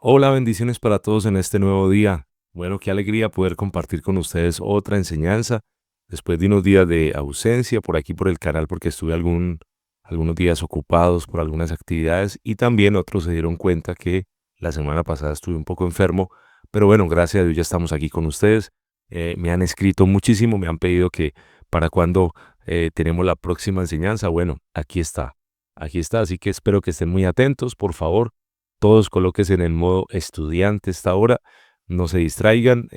Hola, bendiciones para todos en este nuevo día. Bueno, qué alegría poder compartir con ustedes otra enseñanza después de unos días de ausencia por aquí por el canal porque estuve algunos días ocupados por algunas actividades y también otros se dieron cuenta que la semana pasada estuve un poco enfermo, pero bueno, gracias a Dios ya estamos aquí con ustedes. Me han escrito muchísimo, me han pedido que para cuando tenemos la próxima enseñanza, bueno, aquí está, así que espero que estén muy atentos, por favor. Todos colóquense en el modo estudiante esta hora, no se distraigan,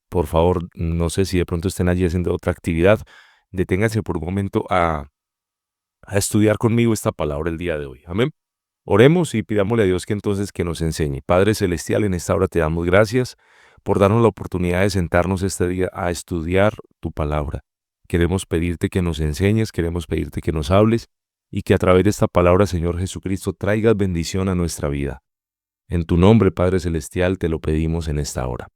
por favor, no sé si de pronto estén allí haciendo otra actividad, deténganse por un momento a estudiar conmigo esta palabra el día de hoy. Amén. Oremos y pidámosle a Dios que entonces que nos enseñe. Padre Celestial, en esta hora te damos gracias por darnos la oportunidad de sentarnos este día a estudiar tu palabra. Queremos pedirte que nos enseñes, queremos pedirte que nos hables y que a través de esta palabra, Señor Jesucristo, traigas bendición a nuestra vida. En tu nombre, Padre Celestial, te lo pedimos en esta hora.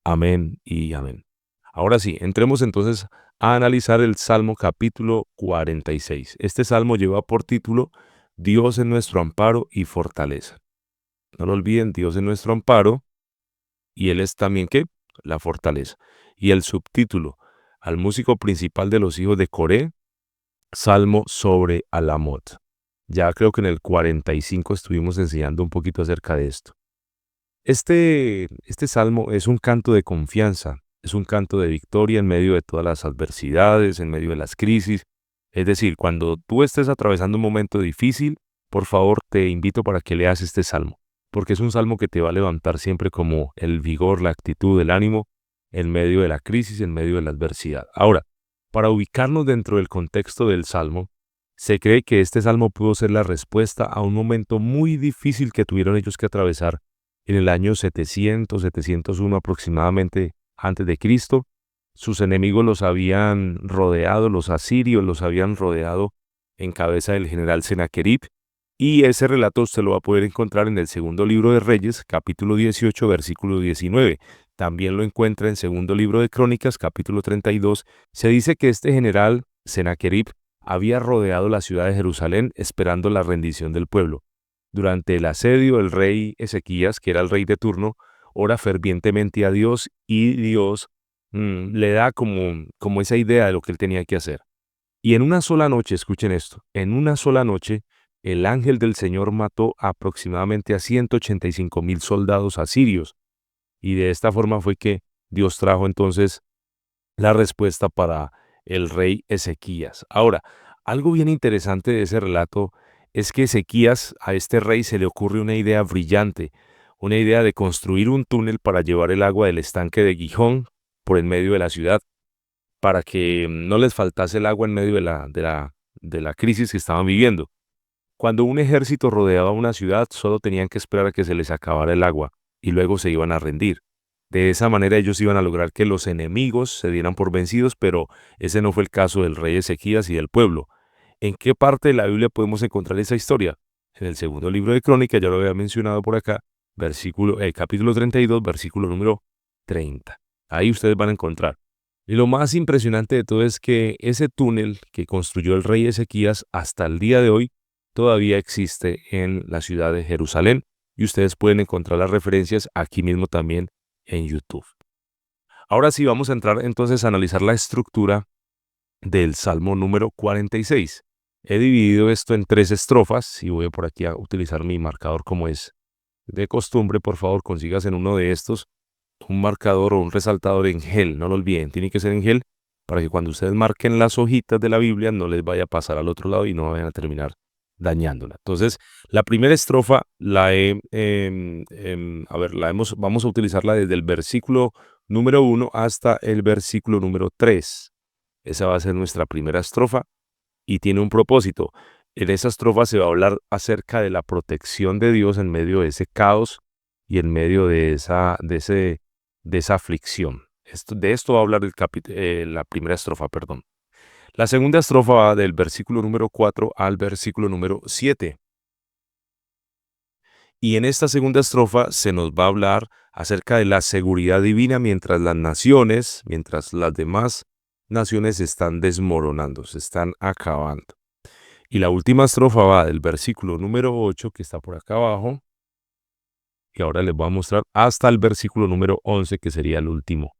Amén y amén. Ahora sí, entremos entonces a analizar el Salmo capítulo 46. Este salmo lleva por título Dios es nuestro amparo y fortaleza. No lo olviden, Dios es nuestro amparo y Él es también, ¿qué? La fortaleza. Y el subtítulo, al músico principal de los hijos de Coré, Salmo sobre Alamot. Ya creo que en el 45 estuvimos enseñando un poquito acerca de esto. Este salmo es un canto de confianza, es un canto de victoria en medio de todas las adversidades, en medio de las crisis. Es decir, cuando tú estés atravesando un momento difícil, por favor te invito para que leas este salmo, porque es un salmo que te va a levantar siempre como el vigor, la actitud, el ánimo en medio de la crisis, en medio de la adversidad. Ahora, para ubicarnos dentro del contexto del salmo, se cree que este salmo pudo ser la respuesta a un momento muy difícil que tuvieron ellos que atravesar en el año 701 aproximadamente antes de Cristo. Sus enemigos los habían rodeado, los asirios los habían rodeado en cabeza del general Sennacherib, y ese relato usted lo va a poder encontrar en el segundo libro de Reyes, capítulo 18, versículo 19. También lo encuentra en segundo libro de Crónicas, capítulo 32. Se dice que este general Sennacherib había rodeado la ciudad de Jerusalén esperando la rendición del pueblo. Durante el asedio, el rey Ezequías, que era el rey de turno, ora fervientemente a Dios y Dios le da como esa idea de lo que él tenía que hacer. Y en una sola noche, escuchen esto, en una sola noche, el ángel del Señor mató aproximadamente a 185,000 soldados asirios. Y de esta forma fue que Dios trajo entonces la respuesta para el rey Ezequías. Ahora, algo bien interesante de ese relato es que Ezequías, a este rey se le ocurre una idea brillante, una idea de construir un túnel para llevar el agua del estanque de Gijón por en medio de la ciudad, para que no les faltase el agua en medio de la crisis que estaban viviendo. Cuando un ejército rodeaba una ciudad, solo tenían que esperar a que se les acabara el agua y luego se iban a rendir. De esa manera ellos iban a lograr que los enemigos se dieran por vencidos, pero ese no fue el caso del rey Ezequías y del pueblo. ¿En qué parte de la Biblia podemos encontrar esa historia? En el segundo libro de Crónicas, ya lo había mencionado por acá, capítulo 32, versículo número 30. Ahí ustedes van a encontrar. Y lo más impresionante de todo es que ese túnel que construyó el rey Ezequías hasta el día de hoy todavía existe en la ciudad de Jerusalén, y ustedes pueden encontrar las referencias aquí mismo también en YouTube. Ahora sí vamos a entrar entonces a analizar la estructura del Salmo número 46. He dividido esto en 3 estrofas y voy por aquí a utilizar mi marcador como es de costumbre. Por favor, consigas en uno de estos un marcador o un resaltador en gel, no lo olviden, tiene que ser en gel para que cuando ustedes marquen las hojitas de la Biblia no les vaya a pasar al otro lado y no vayan a terminar dañándola. Entonces, la primera estrofa vamos a utilizarla desde el versículo número 1 hasta el versículo número 3. Esa va a ser nuestra primera estrofa y tiene un propósito. En esa estrofa se va a hablar acerca de la protección de Dios en medio de ese caos y en medio de esa aflicción. De esto va a hablar la primera estrofa, perdón. La segunda estrofa va del versículo número 4 al versículo número 7. Y en esta segunda estrofa se nos va a hablar acerca de la seguridad divina mientras las demás naciones se están desmoronando, se están acabando. Y la última estrofa va del versículo número 8, que está por acá abajo, que ahora les voy a mostrar, hasta el versículo número 11, que sería el último.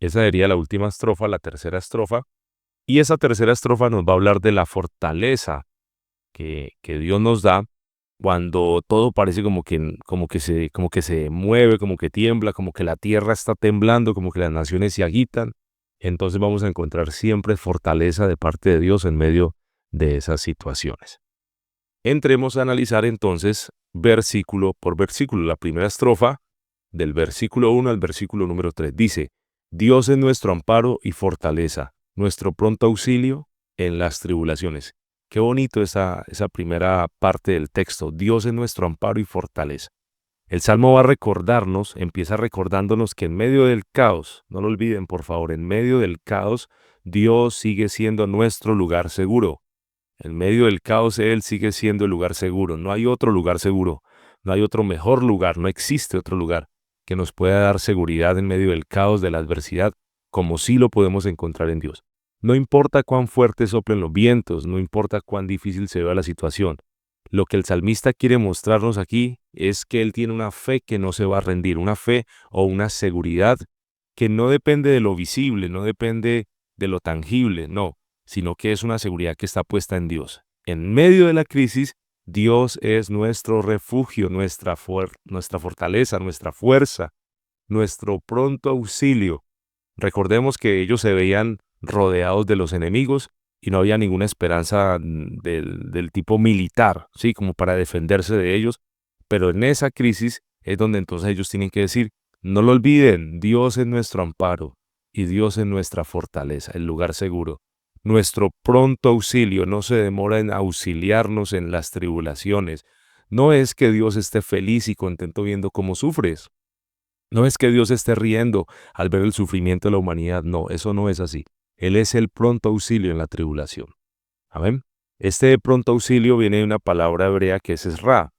Esa sería la última estrofa, la tercera estrofa. Y esa tercera estrofa nos va a hablar de la fortaleza que Dios nos da cuando todo parece como que se mueve, como que tiembla, como que la tierra está temblando, como que las naciones se agitan. Entonces vamos a encontrar siempre fortaleza de parte de Dios en medio de esas situaciones. Entremos a analizar entonces versículo por versículo. La primera estrofa, del versículo 1 al versículo número 3, dice: Dios es nuestro amparo y fortaleza, nuestro pronto auxilio en las tribulaciones. Qué bonito esa primera parte del texto. Dios es nuestro amparo y fortaleza. El Salmo va a recordarnos, empieza recordándonos que en medio del caos, no lo olviden por favor, en medio del caos, Dios sigue siendo nuestro lugar seguro. En medio del caos, Él sigue siendo el lugar seguro. No hay otro lugar seguro. No hay otro mejor lugar. No existe otro lugar que nos pueda dar seguridad en medio del caos, de la adversidad, como sí lo podemos encontrar en Dios. No importa cuán fuertes soplen los vientos, no importa cuán difícil se vea la situación. Lo que el salmista quiere mostrarnos aquí es que él tiene una fe que no se va a rendir, una fe o una seguridad que no depende de lo visible, no depende de lo tangible, no, sino que es una seguridad que está puesta en Dios. En medio de la crisis, Dios es nuestro refugio, nuestra fortaleza, nuestra fuerza, nuestro pronto auxilio. Recordemos que ellos se veían rodeados de los enemigos y no había ninguna esperanza del tipo militar, ¿sí? Como para defenderse de ellos. Pero en esa crisis es donde entonces ellos tienen que decir: no lo olviden, Dios es nuestro amparo y Dios es nuestra fortaleza, el lugar seguro. Nuestro pronto auxilio no se demora en auxiliarnos en las tribulaciones. No es que Dios esté feliz y contento viendo cómo sufres. No es que Dios esté riendo al ver el sufrimiento de la humanidad. No, eso no es así. Él es el pronto auxilio en la tribulación. Amén. Este pronto auxilio viene de una palabra hebrea que es Esra.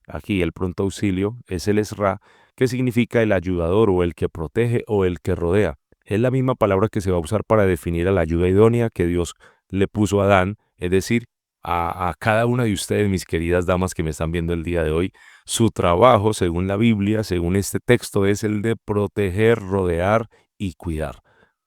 Aquí el pronto auxilio es el Esra, que significa el ayudador o el que protege o el que rodea. Es la misma palabra que se va a usar para definir a la ayuda idónea que Dios le puso a Adán, es decir, a cada una de ustedes, mis queridas damas que me están viendo el día de hoy. Su trabajo, según la Biblia, según este texto, es el de proteger, rodear y cuidar.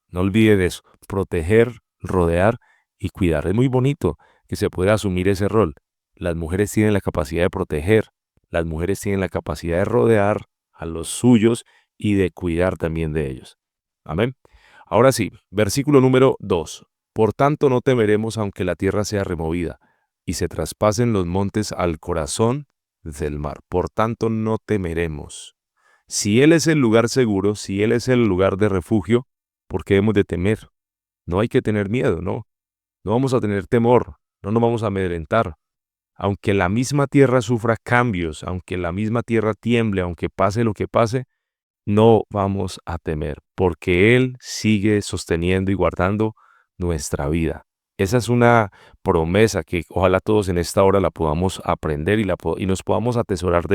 No olvide de eso, proteger, rodear y cuidar. Es muy bonito que se pueda asumir ese rol. Las mujeres tienen la capacidad de proteger, las mujeres tienen la capacidad de rodear a los suyos y de cuidar también de ellos. Amén. Ahora sí, versículo número 2. Por tanto no temeremos aunque la tierra sea removida y se traspasen los montes al corazón del mar. Por tanto no temeremos. Si Él es el lugar seguro, si Él es el lugar de refugio, ¿por qué hemos de temer? No hay que tener miedo, ¿no? No vamos a tener temor, no nos vamos a amedrentar. Aunque la misma tierra sufra cambios, aunque la misma tierra tiemble, aunque pase lo que pase, no vamos a temer, porque Él sigue sosteniendo y guardando nuestra vida. Esa es una promesa que ojalá todos en esta hora la podamos aprender y nos podamos atesorar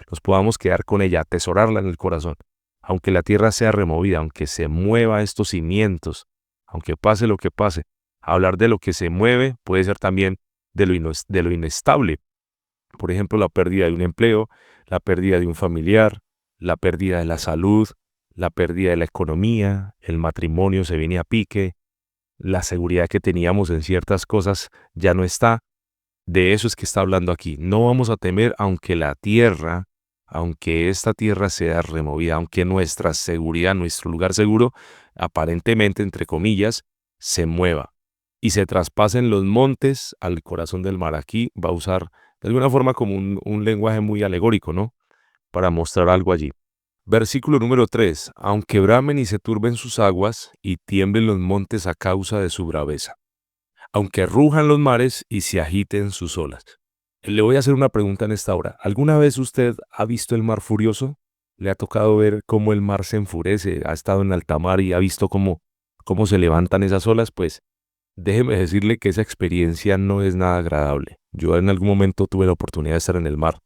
nos podamos quedar con ella, atesorarla en el corazón. Aunque la tierra sea removida, aunque se mueva estos cimientos, aunque pase lo que pase, hablar de lo que se mueve puede ser también de lo inestable. Por ejemplo, la pérdida de un empleo, la pérdida de un familiar, la pérdida de la salud, la pérdida de la economía, el matrimonio se viene a pique, la seguridad que teníamos en ciertas cosas ya no está. De eso es que está hablando aquí. No vamos a temer aunque esta tierra sea removida, aunque nuestra seguridad, nuestro lugar seguro, aparentemente, entre comillas, se mueva y se traspasen los montes al corazón del mar. Aquí va a usar de alguna forma como un lenguaje muy alegórico, ¿no? Para mostrar algo allí. Versículo número 3. Aunque bramen y se turben sus aguas y tiemblen los montes a causa de su braveza. Aunque rujan los mares y se agiten sus olas. Le voy a hacer una pregunta en esta hora. ¿Alguna vez usted ha visto el mar furioso? ¿Le ha tocado ver cómo el mar se enfurece? ¿Ha estado en alta mar y ha visto cómo se levantan esas olas? Pues déjeme decirle que esa experiencia no es nada agradable. Yo en algún momento tuve la oportunidad de estar en el mar,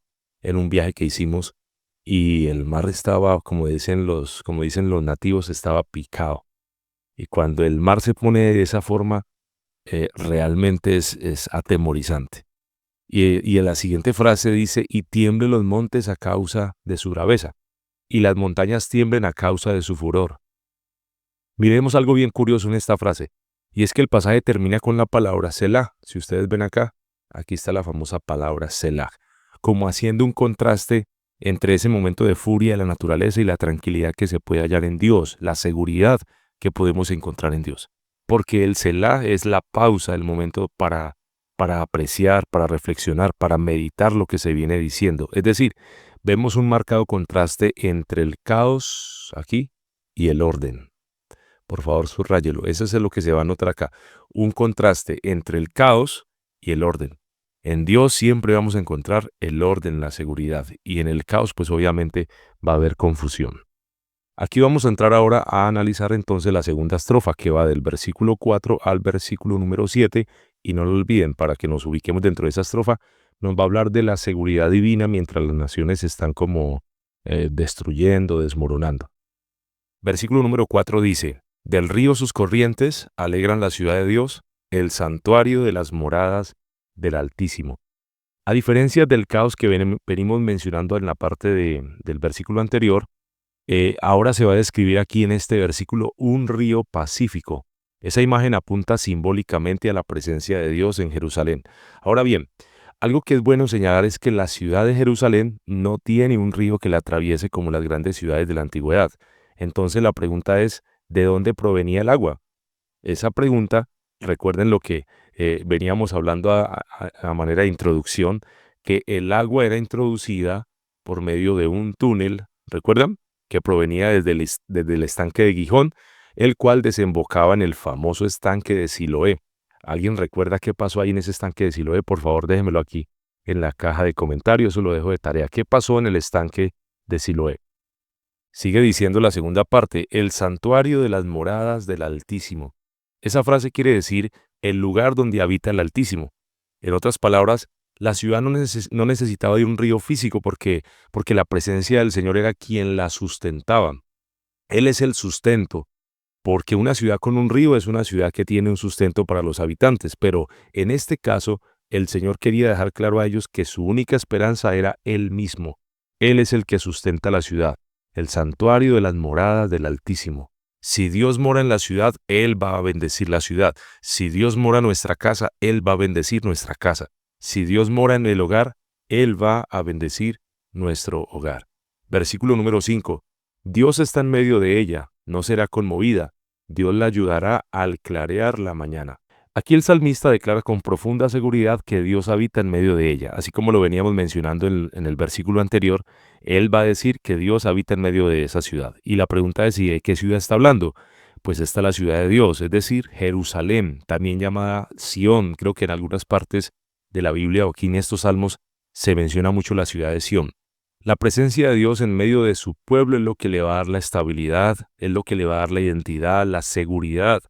en un viaje que hicimos, y el mar estaba, como dicen los nativos, estaba picado. Y cuando el mar se pone de esa forma, realmente es atemorizante. Y en la siguiente frase dice, y tiemblen los montes a causa de su braveza, y las montañas tiemblen a causa de su furor. Miremos algo bien curioso en esta frase, y es que el pasaje termina con la palabra Selah. Si ustedes ven acá, aquí está la famosa palabra Selah, como haciendo un contraste entre ese momento de furia de la naturaleza y la tranquilidad que se puede hallar en Dios, la seguridad que podemos encontrar en Dios. Porque el Selah es la pausa, el momento para apreciar, para reflexionar, para meditar lo que se viene diciendo. Es decir, vemos un marcado contraste entre el caos aquí y el orden. Por favor, subráyelo. Eso es lo que se va a notar acá. Un contraste entre el caos y el orden. En Dios siempre vamos a encontrar el orden, la seguridad. Y en el caos, pues obviamente va a haber confusión. Aquí vamos a entrar ahora a analizar entonces la segunda estrofa, que va del versículo 4 al versículo número 7. Y no lo olviden, para que nos ubiquemos dentro de esa estrofa, nos va a hablar de la seguridad divina mientras las naciones están como destruyendo, desmoronando. Versículo número 4 dice, del río sus corrientes alegran la ciudad de Dios, el santuario de las moradas del Altísimo. A diferencia del caos que venimos mencionando en la parte del versículo anterior, ahora se va a describir aquí en este versículo un río pacífico. Esa imagen apunta simbólicamente a la presencia de Dios en Jerusalén. Ahora bien, algo que es bueno señalar es que la ciudad de Jerusalén no tiene un río que la atraviese como las grandes ciudades de la antigüedad. Entonces la pregunta es, ¿de dónde provenía el agua? Esa pregunta, recuerden lo que veníamos hablando a manera de introducción, que el agua era introducida por medio de un túnel, ¿recuerdan? Que provenía desde el estanque de Gijón, el cual desembocaba en el famoso estanque de Siloé. ¿Alguien recuerda qué pasó ahí en ese estanque de Siloé? Por favor, déjenmelo aquí en la caja de comentarios, eso lo dejo de tarea. ¿Qué pasó en el estanque de Siloé? Sigue diciendo la segunda parte, el santuario de las moradas del Altísimo. Esa frase quiere decir el lugar donde habita el Altísimo. En otras palabras, la ciudad no necesitaba de un río físico porque la presencia del Señor era quien la sustentaba. Él es el sustento, porque una ciudad con un río es una ciudad que tiene un sustento para los habitantes, pero en este caso, el Señor quería dejar claro a ellos que su única esperanza era Él mismo. Él es el que sustenta la ciudad, el santuario de las moradas del Altísimo. Si Dios mora en la ciudad, Él va a bendecir la ciudad. Si Dios mora en nuestra casa, Él va a bendecir nuestra casa. Si Dios mora en el hogar, Él va a bendecir nuestro hogar. Versículo número 5. Dios está en medio de ella, no será conmovida. Dios la ayudará al clarear la mañana. Aquí el salmista declara con profunda seguridad que Dios habita en medio de ella. Así como lo veníamos mencionando en el versículo anterior, él va a decir que Dios habita en medio de esa ciudad. Y la pregunta es, ¿y de qué ciudad está hablando? Pues está la ciudad de Dios, es decir, Jerusalén, también llamada Sión. Creo que en algunas partes de la Biblia o aquí en estos salmos se menciona mucho la ciudad de Sión. La presencia de Dios en medio de su pueblo es lo que le va a dar la estabilidad, es lo que le va a dar la identidad, la seguridad.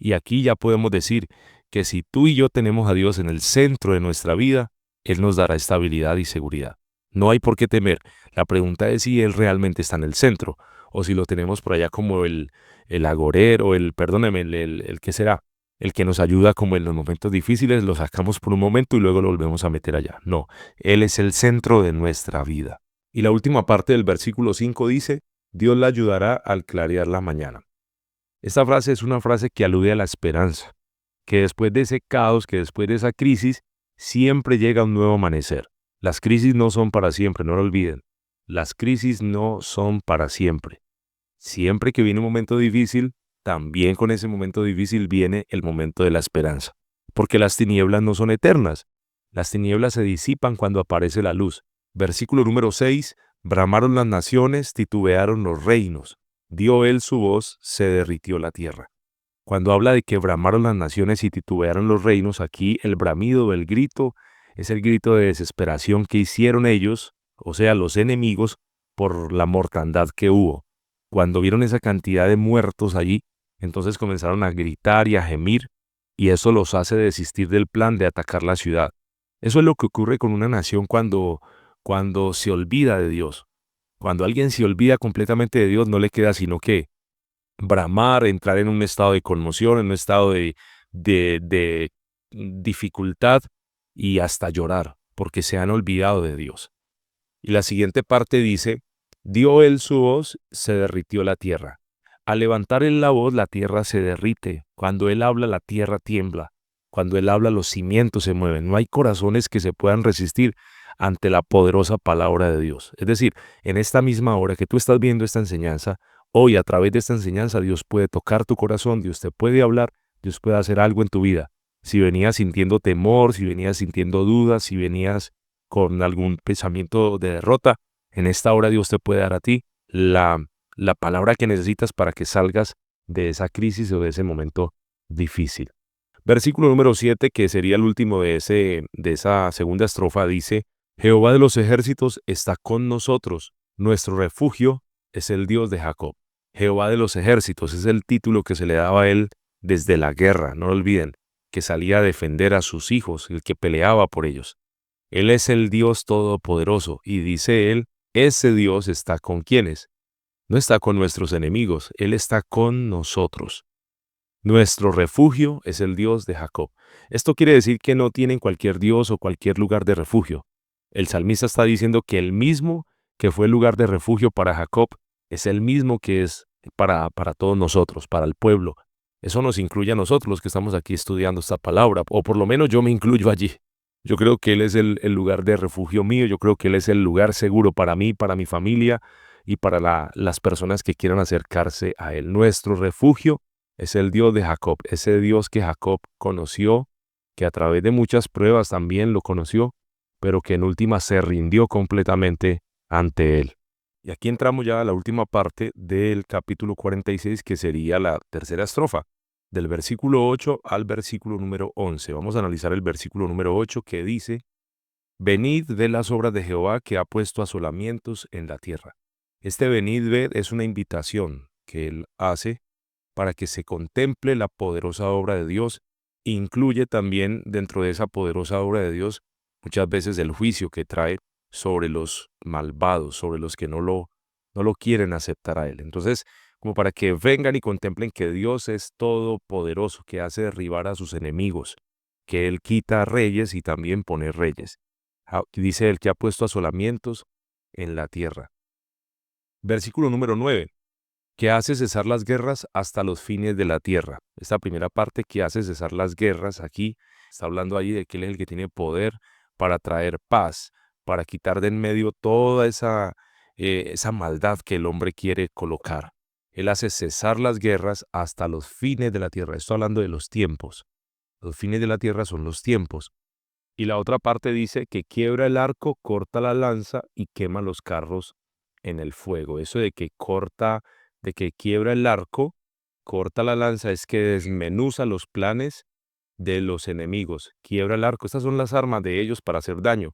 Y aquí ya podemos decir que si tú y yo tenemos a Dios en el centro de nuestra vida, Él nos dará estabilidad y seguridad. No hay por qué temer. La pregunta es si Él realmente está en el centro o si lo tenemos por allá como el agorero, perdóneme, el que será, el que nos ayuda como en los momentos difíciles, lo sacamos por un momento y luego lo volvemos a meter allá. No, Él es el centro de nuestra vida. Y la última parte del versículo 5 dice, Dios la ayudará al clarear la mañana. Esta frase es una frase que alude a la esperanza, que después de ese caos, que después de esa crisis, siempre llega un nuevo amanecer. Las crisis no son para siempre, no lo olviden. Las crisis no son para siempre. Siempre que viene un momento difícil, también con ese momento difícil viene el momento de la esperanza. Porque las tinieblas no son eternas. Las tinieblas se disipan cuando aparece la luz. Versículo número 6. Bramaron las naciones, titubearon los reinos. Dio él su voz, se derritió la tierra. Cuando habla de que bramaron las naciones y titubearon los reinos, aquí el bramido, el grito, es el grito de desesperación que hicieron ellos, o sea, los enemigos, por la mortandad que hubo. Cuando vieron esa cantidad de muertos allí, entonces comenzaron a gritar y a gemir, y eso los hace desistir del plan de atacar la ciudad. Eso es lo que ocurre con una nación cuando se olvida de Dios. Cuando alguien se olvida completamente de Dios, no le queda sino que bramar, entrar en un estado de conmoción, en un estado de dificultad y hasta llorar. porque se han olvidado de Dios. Y la siguiente parte dice, dio él su voz, se derritió la tierra. Al levantar él la voz, la tierra se derrite. Cuando él habla, la tierra tiembla. Cuando él habla, los cimientos se mueven. No hay corazones que se puedan resistir ante la poderosa palabra de Dios. Es decir, en esta misma hora que tú estás viendo esta enseñanza, hoy a través de esta enseñanza Dios puede tocar tu corazón, Dios te puede hablar, Dios puede hacer algo en tu vida. Si venías sintiendo temor, si venías sintiendo dudas, si venías con algún pensamiento de derrota, en esta hora Dios te puede dar a ti la palabra que necesitas para que salgas de esa crisis o de ese momento difícil. Versículo número 7, que sería el último de esa segunda estrofa, dice, Jehová de los ejércitos está con nosotros, nuestro refugio es el Dios de Jacob. Jehová de los ejércitos es el título que se le daba a él desde la guerra, no lo olviden, que salía a defender a sus hijos, el que peleaba por ellos. Él es el Dios todopoderoso y dice él, ese Dios está con quienes. No está con nuestros enemigos, Él está con nosotros. Nuestro refugio es el Dios de Jacob. Esto quiere decir que no tienen cualquier Dios o cualquier lugar de refugio. El salmista está diciendo que el mismo que fue el lugar de refugio para Jacob es el mismo que es para todos nosotros, para el pueblo. Eso nos incluye a nosotros los que estamos aquí estudiando esta palabra, o por lo menos yo me incluyo allí. Yo creo que Él es el lugar de refugio mío, yo creo que Él es el lugar seguro para mí, para mi familia y para las personas que quieran acercarse a Él. Nuestro refugio es el Dios de Jacob, ese Dios que Jacob conoció, que a través de muchas pruebas también lo conoció, pero que en última se rindió completamente ante Él. Y aquí entramos ya a la última parte del capítulo 46, que sería la tercera estrofa, del versículo 8 al versículo número 11. Vamos a analizar el versículo número 8 que dice, Venid, ved las obras de Jehová que ha puesto asolamientos en la tierra. Este venid, ved es una invitación que Él hace para que se contemple la poderosa obra de Dios. Incluye también dentro de esa poderosa obra de Dios muchas veces el juicio que trae sobre los malvados, sobre los que no lo quieren aceptar a Él. Entonces, como para que vengan y contemplen que Dios es todopoderoso, que hace derribar a sus enemigos, que Él quita reyes y también pone reyes. Dice Él que ha puesto asolamientos en la tierra. Versículo número 9, que hace cesar las guerras hasta los fines de la tierra. Esta primera parte, que hace cesar las guerras, aquí está hablando allí de que Él es el que tiene poder para traer paz, para quitar de en medio toda esa maldad que el hombre quiere colocar. Él hace cesar las guerras hasta los fines de la tierra. Estoy hablando de los tiempos. Los fines de la tierra son los tiempos. Y la otra parte dice que quiebra el arco, corta la lanza y quema los carros en el fuego. Eso de que quiebra el arco, corta la lanza, es que desmenuza los planes de los enemigos. Quiebra el arco. Estas son las armas de ellos para hacer daño,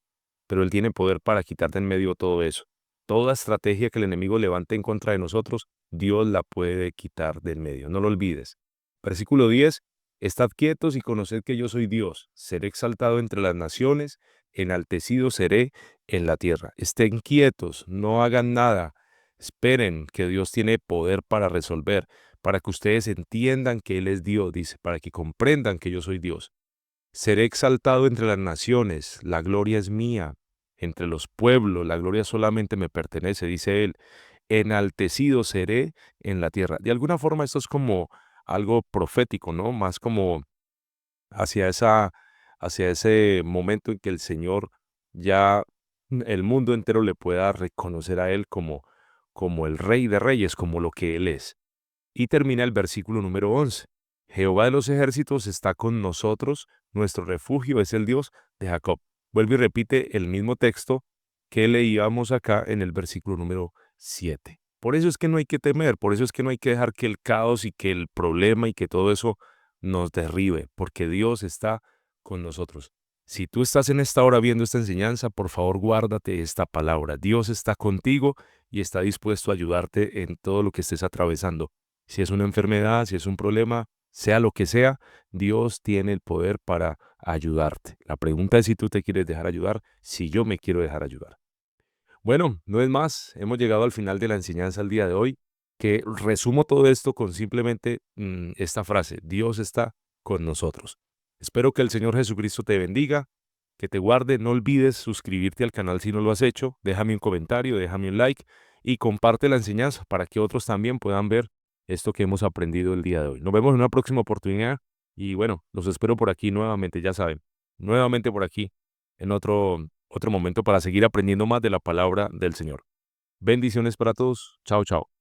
pero Él tiene poder para quitar de en medio todo eso. Toda estrategia que el enemigo levante en contra de nosotros, Dios la puede quitar de en medio. No lo olvides. Versículo 10. Estad quietos y conoced que yo soy Dios. Seré exaltado entre las naciones, enaltecido seré en la tierra. Estén quietos, no hagan nada. Esperen que Dios tiene poder para resolver, para que ustedes entiendan que Él es Dios, dice, para que comprendan que yo soy Dios. Seré exaltado entre las naciones, la gloria es mía. Entre los pueblos, la gloria solamente me pertenece, dice Él. Enaltecido seré en la tierra. De alguna forma esto es como algo profético, ¿no? Más como hacia ese momento en que el Señor ya el mundo entero le pueda reconocer a Él como el Rey de Reyes, como lo que Él es. Y termina el versículo número 11. Jehová de los ejércitos está con nosotros, nuestro refugio es el Dios de Jacob. Vuelve y repite el mismo texto que leíamos acá en el versículo número 7. Por eso es que no hay que temer, por eso es que no hay que dejar que el caos y que el problema y que todo eso nos derribe, porque Dios está con nosotros. Si tú estás en esta hora viendo esta enseñanza, por favor guárdate esta palabra. Dios está contigo y está dispuesto a ayudarte en todo lo que estés atravesando. Si es una enfermedad, si es un problema, sea lo que sea, Dios tiene el poder para ayudarte. La pregunta es si tú te quieres dejar ayudar, si yo me quiero dejar ayudar. Bueno, no es más, hemos llegado al final de la enseñanza el día de hoy, que resumo todo esto con simplemente esta frase: Dios está con nosotros. Espero que el Señor Jesucristo te bendiga, que te guarde. No olvides suscribirte al canal si no lo has hecho. Déjame un comentario, déjame un like y comparte la enseñanza para que otros también puedan ver esto que hemos aprendido el día de hoy. Nos vemos en una próxima oportunidad y bueno, los espero por aquí nuevamente, ya saben, nuevamente por aquí en otro momento para seguir aprendiendo más de la palabra del Señor. Bendiciones para todos. Chao, chao.